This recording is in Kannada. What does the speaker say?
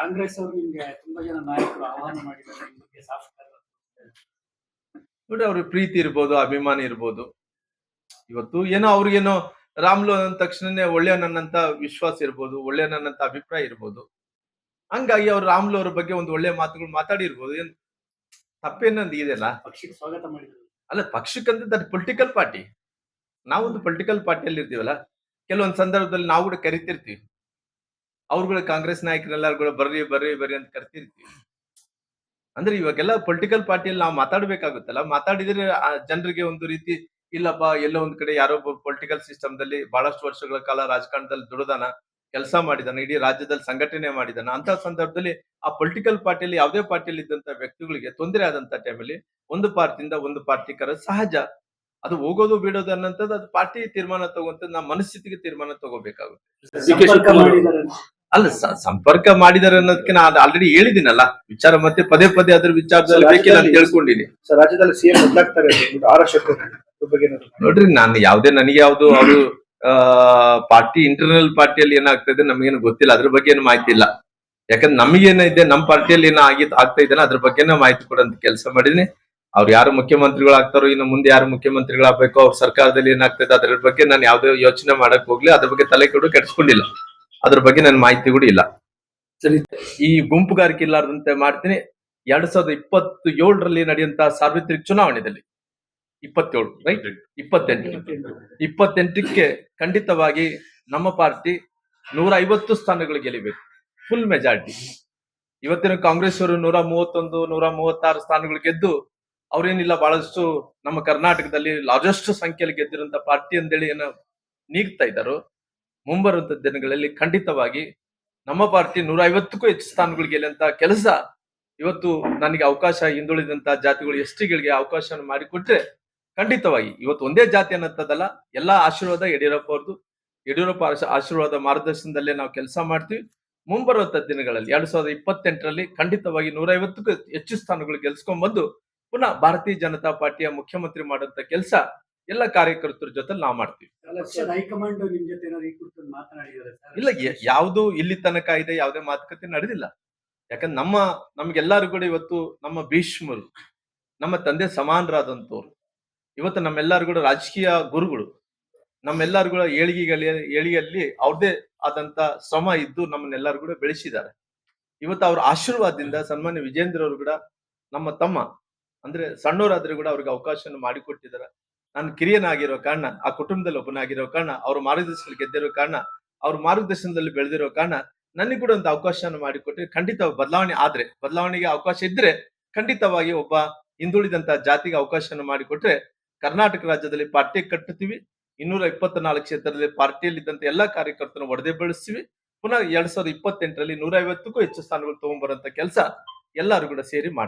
ಕಾಂಗ್ರೆಸ್ ಅವರು ನಿಮ್ಗೆ ತುಂಬಾ ಜನ ನಾಯಕರು ಆಹ್ವಾನ ಮಾಡಿದ್ದಾರೆ ಈ ಬಗ್ಗೆ ಸಾಫ್ಟ್ವೇರ್ ನೋಡಿ, ಅವ್ರಿಗೆ ಪ್ರೀತಿ ಇರ್ಬೋದು, ಅಭಿಮಾನ ಇರ್ಬೋದು. ಇವತ್ತು ಏನೋ ಅವ್ರಿಗೇನೋ ರಾಮ್ಲು ಅಂದ ತಕ್ಷಣನೇ ಒಳ್ಳೆಯವನನ್ನಂತ ವಿಶ್ವಾಸ ಇರ್ಬೋದು, ಒಳ್ಳೆಯವನನ್ನಂತ ಅಭಿಪ್ರಾಯ ಇರ್ಬೋದು. ಹಂಗಾಗಿ ಅವ್ರು ರಾಮ್ಲು ಅವ್ರ ಬಗ್ಗೆ ಒಂದು ಒಳ್ಳೆ ಮಾತುಗಳು ಮಾತಾಡಿರ್ಬೋದು. ಏನ್ ತಪ್ಪೇನಂದ್ ಇದೆಯಲ್ಲ. ಪಕ್ಷಕ್ಕೆ ಸ್ವಾಗತ ಮಾಡಿದ್ರು. ಅಲ್ಲ, ಪಕ್ಷಕ್ಕಂತ ದಟ್ ಪೊಲಿಟಿಕಲ್ ಪಾರ್ಟಿ. ನಾವೊಂದು ಪೊಲಿಟಿಕಲ್ ಪಾರ್ಟಿಯಲ್ಲಿ ಇರ್ತೀವಲ್ಲ, ಕೆಲವೊಂದು ಸಂದರ್ಭದಲ್ಲಿ ನಾವು ಕೂಡ ಕರಿತಿರ್ತೀವಿ. ಅವ್ರುಗಳು ಕಾಂಗ್ರೆಸ್ ನಾಯಕರೆಲ್ಲರೂ ಕೂಡ ಬರ್ರಿ ಬರ್ರಿ ಬರ್ರಿ ಅಂತ ಕರಿತಿರ್ತೀವಿ. ಅಂದ್ರೆ ಇವಾಗೆಲ್ಲ ಪೊಲಿಟಿಕಲ್ ಪಾರ್ಟಿಯಲ್ಲಿ ನಾವು ಮಾತಾಡ್ಬೇಕಾಗುತ್ತಲ್ಲ. ಮಾತಾಡಿದ್ರೆ ಜನರಿಗೆ ಒಂದು ರೀತಿ ಇಲ್ಲಪ್ಪ, ಎಲ್ಲೋ ಒಂದ್ ಕಡೆ ಯಾರೋ ಪೊಲಿಟಿಕಲ್ ಸಿಸ್ಟಮ್ ದಲ್ಲಿ ಬಹಳಷ್ಟು ವರ್ಷಗಳ ಕಾಲ ರಾಜಕಾರಣದಲ್ಲಿ ದುಡಿದಾನ, ಕೆಲಸ ಮಾಡಿದಾನ, ಇಡೀ ರಾಜ್ಯದಲ್ಲಿ ಸಂಘಟನೆ ಮಾಡಿದಾನ. ಅಂತ ಸಂದರ್ಭದಲ್ಲಿ ಆ ಪೊಲಿಟಿಕಲ್ ಪಾರ್ಟಿಯಲ್ಲಿ ಯಾವುದೇ ಪಾರ್ಟಿಯಲ್ಲಿ ಇದ್ದಂತ ವ್ಯಕ್ತಿಗಳಿಗೆ ತೊಂದರೆ ಆದಂತ ಟೈಮಲ್ಲಿ ಒಂದು ಪಾರ್ಟಿಯಿಂದ ಒಂದು ಪಾರ್ಟಿ ಕರೆದು ಸಹಜ. ಅದು ಹೋಗೋದು ಬಿಡೋದು ಅನ್ನೋಂಥದ್ದು ಅದು ಪಾರ್ಟಿ ತೀರ್ಮಾನ ತಗೊಂತ ನಮ್ಮ ಮನಸ್ಥಿತಿಗೆ ತೀರ್ಮಾನ ತಗೋಬೇಕಾಗುತ್ತೆ. ಸಂಪರ್ಕ ಮಾಡಿದ್ದಾರೆ. ಅಲ್ಲ, ಸಂಪರ್ಕ ಮಾಡಿದಾರೆ ಅನ್ನೋದಕ್ಕೆ ನಾನು ಆಲ್ರೆಡಿ ಹೇಳಿದಿನಲ್ಲ ವಿಚಾರ. ಮತ್ತೆ ಪದೇ ಪದೇ ಅದ್ರ ವಿಚಾರದಲ್ಲಿ ಬೇಕಿಲ್ಲ ಅಂತ ಹೇಳ್ಕೊಂಡಿನಿ. ರಾಜ್ಯದಲ್ಲಿ ಸಿಎಂ ಬದಲಾಗ್ತಾರೆ ನೋಡ್ರಿ, ನಾನು ನನಗೆ ಯಾವ್ದು ಅವರು ಪಾರ್ಟಿ ಇಂಟರ್ನಲ್ ಪಾರ್ಟಿಯಲ್ಲಿ ಏನಾಗ್ತದೆ ನಮಗೇನು ಗೊತ್ತಿಲ್ಲ. ಅದ್ರ ಬಗ್ಗೆ ಏನು ಮಾಹಿತಿ ಇಲ್ಲ. ಯಾಕಂದ್ರೆ ನಮಗೇನಿದೆ, ನಮ್ಮ ಪಾರ್ಟಿಯಲ್ಲಿ ಏನೋ ಆಗ್ತಾ ಇದ್ದಾನೆ ಅದ್ರ ಬಗ್ಗೆನೇ ಮಾಹಿತಿ ಕೊಡೋಂತ ಕೆಲಸ ಮಾಡಿದೀನಿ. ಅವ್ರು ಯಾರು ಮುಖ್ಯಮಂತ್ರಿಗಳು ಆಗ್ತಾರೋ, ಇನ್ನು ಮುಂದೆ ಯಾರು ಮುಖ್ಯಮಂತ್ರಿಗಳಾಗಬೇಕು, ಅವ್ರ ಸರ್ಕಾರದಲ್ಲಿ ಏನಾಗ್ತದೆ ಅದ್ರ ಬಗ್ಗೆ ನಾನು ಯಾವ್ದೇ ಯೋಚನೆ ಮಾಡಕ್ ಹೋಗ್ಲಿ. ಅದ್ರ ಬಗ್ಗೆ ತಲೆ ಕೆಡಿಸ್ಕೊಂಡಿಲ್ಲ. ಅದ್ರ ಬಗ್ಗೆ ನನ್ನ ಮಾಹಿತಿ ಕೂಡ ಇಲ್ಲ. ಸರಿ, ಈ ಗುಂಪುಗಾರಿಕೆ ಇಲ್ಲಾರ್ದಂತೆ ಮಾಡ್ತೀನಿ. 2027ರಲ್ಲಿ ನಡೆಯುವಂತಹ ಸಾರ್ವತ್ರಿಕ ಚುನಾವಣೆಯಲ್ಲಿ 27 ರೈಟ್ 28ಕ್ಕೆ ಖಂಡಿತವಾಗಿ ನಮ್ಮ ಪಾರ್ಟಿ 150 ಸ್ಥಾನಗಳು ಗೆಲ್ಲಿಬೇಕು, ಫುಲ್ ಮೆಜಾರಿಟಿ. ಇವತ್ತಿನ ಕಾಂಗ್ರೆಸ್ ಅವರು 131, 136 ಸ್ಥಾನಗಳು ಗೆದ್ದು ಅವ್ರೇನಿಲ್ಲ ಬಹಳಷ್ಟು ನಮ್ಮ ಕರ್ನಾಟಕದಲ್ಲಿ ಲಾರ್ಜೆಸ್ಟ್ ಸಂಖ್ಯೆಯಲ್ಲಿ ಗೆದ್ದಿರುವಂತ ಪಾರ್ಟಿ ಅಂತೇಳಿ ಏನೋ ನೀಗ್ತಾ ಇದ್ದಾರೋ, ಮುಂಬರುವಂತ ದಿನಗಳಲ್ಲಿ ಖಂಡಿತವಾಗಿ ನಮ್ಮ ಪಾರ್ಟಿ 150ಕ್ಕೂ ಹೆಚ್ಚು ಸ್ಥಾನಗಳು ಗೆಲ್ಲುವಂತ ಕೆಲಸ ಇವತ್ತು ನನಗೆ ಅವಕಾಶ, ಹಿಂದುಳಿದಂತ ಜಾತಿಗಳು ಎಸ್ಟಿಗಳಿಗೆ ಅವಕಾಶ ಮಾಡಿಕೊಟ್ರೆ ಖಂಡಿತವಾಗಿ ಇವತ್ತು ಒಂದೇ ಜಾತಿ ಅನ್ನತ್ತದಲ್ಲ, ಎಲ್ಲಾ ಆಶೀರ್ವಾದ ಯಡಿಯೂರಪ್ಪ ಅವ್ರದ್ದು. ಯಡಿಯೂರಪ್ಪ ಆಶೀರ್ವಾದ ಮಾರ್ಗದರ್ಶನದಲ್ಲೇ ನಾವು ಕೆಲಸ ಮಾಡ್ತೀವಿ. ಮುಂಬರುವಂತ ದಿನಗಳಲ್ಲಿ 2028ರಲ್ಲಿ ಖಂಡಿತವಾಗಿ 150ಕ್ಕೂ ಹೆಚ್ಚು ಸ್ಥಾನಗಳು ಗೆಲ್ಸ್ಕೊಂಡ್ಬಂದು ಪುನಃ ಭಾರತೀಯ ಜನತಾ ಪಾರ್ಟಿಯ ಮುಖ್ಯಮಂತ್ರಿ ಮಾಡುವಂತ ಕೆಲಸ ಎಲ್ಲ ಕಾರ್ಯಕರ್ತರ ಜೊತೆ ನಾವು ಮಾಡ್ತೀವಿ. ಹೈಕಮಾಂಡ್ ನಿಮ್ ಜೊತೆ ಮಾತನಾಡಿದ್ದಾರೆ? ಇಲ್ಲ, ಯಾವುದು ಇಲ್ಲಿ ತನಕ ಇದೆ, ಯಾವುದೇ ಮಾತುಕತೆ ನಡೆದಿಲ್ಲ. ಯಾಕಂದ್ರೆ ನಮ್ಗೆಲ್ಲರೂ ಕೂಡ ಇವತ್ತು ನಮ್ಮ ಭೀಷ್ಮರು, ನಮ್ಮ ತಂದೆ ಸಮಾನರಾದಂತವ್ರು, ಇವತ್ತು ನಮ್ಮೆಲ್ಲರೂ ಕೂಡ ರಾಜಕೀಯ ಗುರುಗಳು, ನಮ್ಮೆಲ್ಲರೂ ಕೂಡ ಏಳಿಗೆಯಲ್ಲಿ ಅವ್ರದೇ ಆದಂತ ಶ್ರಮ ಇದ್ದು ನಮ್ಮನ್ನೆಲ್ಲರೂ ಕೂಡ ಬೆಳೆಸಿದ್ದಾರೆ. ಇವತ್ತು ಅವ್ರ ಆಶೀರ್ವಾದದಿಂದ ಸನ್ಮಾನ್ಯ ವಿಜೇಂದ್ರ ಅವರು ಕೂಡ ನಮ್ಮ ತಮ್ಮ, ಅಂದ್ರೆ ಸಣ್ಣವರಾದ್ರೆ ಕೂಡ ಅವ್ರಿಗೆ ಅವಕಾಶವನ್ನು ಮಾಡಿಕೊಟ್ಟಿದ್ದಾರೆ. ನಾನು ಕಿರಿಯನಾಗಿರೋ ಕಾರಣ, ಆ ಕುಟುಂಬದಲ್ಲಿ ಒಬ್ಬನಾಗಿರೋ ಕಾರಣ, ಅವ್ರ ಮಾರ್ಗದರ್ಶನದಲ್ಲಿ ಗೆದ್ದಿರೋ ಕಾರಣ, ಅವ್ರ ಮಾರ್ಗದರ್ಶನದಲ್ಲಿ ಬೆಳೆದಿರೋ ಕಾರಣ ನನಗೆ ಕೂಡ ಒಂದು ಅವಕಾಶವನ್ನು ಮಾಡಿಕೊಟ್ರೆ ಖಂಡಿತ ಬದಲಾವಣೆಗೆ ಅವಕಾಶ ಇದ್ರೆ ಖಂಡಿತವಾಗಿ ಒಬ್ಬ ಹಿಂದುಳಿದಂತ ಜಾತಿಗೆ ಅವಕಾಶವನ್ನು ಮಾಡಿಕೊಟ್ರೆ ಕರ್ನಾಟಕ ರಾಜ್ಯದಲ್ಲಿ ಪಾರ್ಟಿ ಕಟ್ಟುತ್ತೀವಿ. 224 ಕ್ಷೇತ್ರದಲ್ಲಿ ಪಾರ್ಟಿಯಲ್ಲಿದ್ದಂತ ಎಲ್ಲಾ ಕಾರ್ಯಕರ್ತರನ್ನು ಒಡೆದೇ ಬೆಳೆಸ್ತೀವಿ. ಪುನಃ 2028ರಲ್ಲಿ 150ಕ್ಕೂ ಹೆಚ್ಚು ಸ್ಥಾನಗಳು ತಗೊಂಡ್ಬರುವಂತ ಕೆಲಸ ಎಲ್ಲರೂ ಕೂಡ ಸೇರಿ ಮಾಡ್ತೀವಿ.